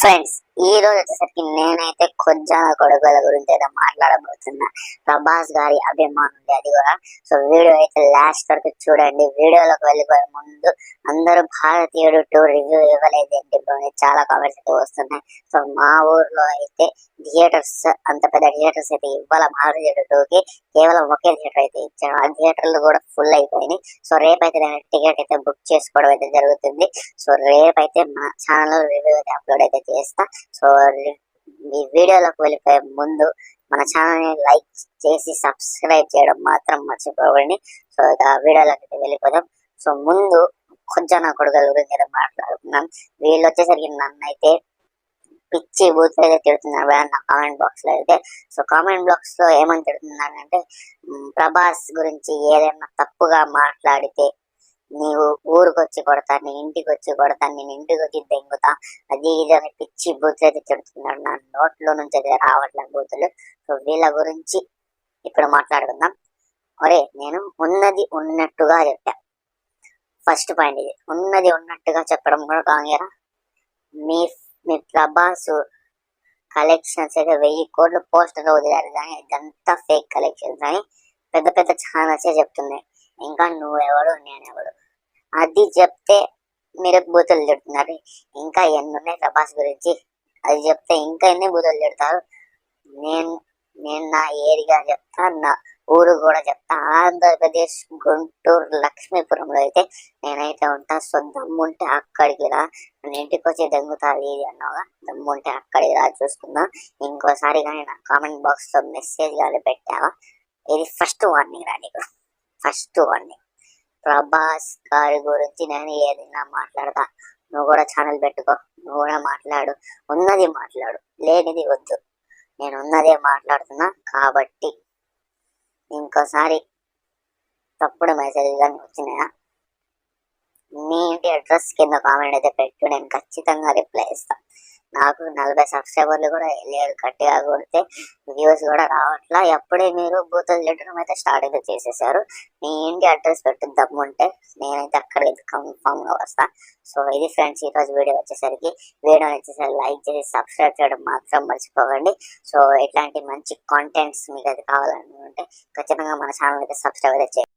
Friends, ఈ రోజు వచ్చేసరికి నేనైతే కొంచెం కొడుకుల గురించి అయితే మాట్లాడబోతున్నా. ప్రభాస్ గారి అభిమానులు అది కూడా. సో వీడియో అయితే లాస్ట్ వరకు చూడండి. వీడియోలోకి వెళ్ళిపోయే ముందు అందరూ భారతీయుడు 2 రివ్యూ ఇవ్వలేదు ఏంటి చాలా కామెంట్స్ అయితే వస్తున్నాయి. సో మా ఊర్లో అయితే థియేటర్స్, అంత పెద్ద థియేటర్స్ అయితే ఇవ్వాల. భారతీయుడు 2కి కేవలం ఒకే థియేటర్ అయితే ఇచ్చాను. ఆ థియేటర్లు కూడా ఫుల్ అయిపోయినాయి. సో రేపైతే నేను టికెట్ అయితే బుక్ చేసుకోవడం అయితే జరుగుతుంది. సో రేపైతే మా ఛానల్ రివ్యూ అయితే అప్లోడ్ అయితే చేస్తా. సో ఈ వీడియోలోకి వెళ్ళిపోయే ముందు మన ఛానల్ ని లైక్ చేసి సబ్స్క్రైబ్ చేయడం మాత్రం మర్చిపోకండి. సో ఇక వీడియోలోకి వెళ్ళిపోదాం. సో ముందు కొంచెం నా కొడుకుల గురించి అయితే మాట్లాడుతున్నాం. వీళ్ళు వచ్చేసరికి నన్ను అయితే పిచ్చి బూత్ అయితే తిడుతున్నారు నా కామెంట్ బాక్స్ లో అయితే. సో కామెంట్ బాక్స్ లో ఏమని తిడుతున్నారంటే, ప్రభాస్ గురించి ఏదైనా తప్పుగా మాట్లాడితే నీవు ఊరికి వచ్చి కొడతాను, నీ ఇంటికి వచ్చి కొడతాను, నేను ఇంటికి వచ్చి దెంగుతా, అది ఇది అని పిచ్చి బూతులు అయితే తిడుతున్నాడు. నా నోట్లో నుంచి అయితే రావట్లేదు బూతులు. సో వీళ్ళ గురించి ఇప్పుడు మాట్లాడుకుందాం. ఒరే, నేను ఉన్నది ఉన్నట్టుగా చెప్పా. ఫస్ట్ పాయింట్ ఇది, ఉన్నది ఉన్నట్టుగా చెప్పడం కూడా కాంగేరా. మీ మీ ప్రభాస్ కలెక్షన్స్ అయితే 1000 కోట్లు పోస్టర్ వదిలారు, కానీ ఇదంతా ఫేక్ కలెక్షన్స్ అని పెద్ద పెద్ద ఛానల్స్ చెప్తున్నాయి. ఇంకా నువ్వెవడు నేనెవడు అది చెప్తే మీరు బూతులు తిడుతున్నారు. ఇంకా ఎన్ని ఉన్నాయి ప్రభాస్ గురించి, అది చెప్తే ఇంకా ఎన్ని బూతులు తిడతారు. నేను నేను నా ఏరియా చెప్తా, నా ఊరు కూడా చెప్తా. ఆంధ్రప్రదేశ్ గుంటూరు లక్ష్మీపురంలో అయితే నేనైతే ఉంటా. సో దమ్ముంటే అక్కడికి రా, నేను ఇంటికి వచ్చి దెంగుతారు ఇది అన్నావుగా, దమ్ముంటే అక్కడికి రా చూసుకుందాం. ఇంకోసారి కానీ నా కామెంట్ బాక్స్ లో మెసేజ్ కానీ పెట్టావా, ఇది ఫస్ట్ వార్నింగ్ రా నీకు, ఫస్ట్ వార్నింగ్. ప్రభాస్ గారి గురించి నేను ఏదైనా మాట్లాడతా, నువ్వు కూడా ఛానల్ పెట్టుకో, నువ్వు కూడా మాట్లాడు, ఉన్నది మాట్లాడు, లేనిది వద్దు. నేను ఉన్నదే మాట్లాడుతున్నా కాబట్టి ఇంకోసారి తప్పుడు మెసేజ్ కానీ వచ్చినాయా, నీ ఇంటి అడ్రస్ కింద కామెంట్ అయితే పెట్టు, నేను ఖచ్చితంగా రిప్లై ఇస్తాను. నాకు 40 సబ్స్క్రైబర్లు కూడా లేరు, గట్టిగా కొడితే వ్యూస్ కూడా రావట్లా. ఎప్పుడే మీరు బూతులు తిట్టడం అయితే స్టార్ట్ అయితే చేసేసారు. మీ ఇంటి అడ్రస్ పెట్టు దమ్ముంటే, నేనైతే అక్కడికి కన్ఫామ్ గా వస్తా. సో ఇది ఫ్రెండ్స్ ఈ రోజు వీడియో వచ్చేసరికి. వీడియో వచ్చేసరికి లైక్ చేసి సబ్స్క్రైబ్ చేయడం మాత్రం మర్చిపోకండి. సో ఇట్లాంటి మంచి కాంటెంట్స్ మీకు అయితే కావాలనుకుంటే ఖచ్చితంగా మన ఛానల్ అయితే సబ్స్క్రైబ్ అయితే చేయండి.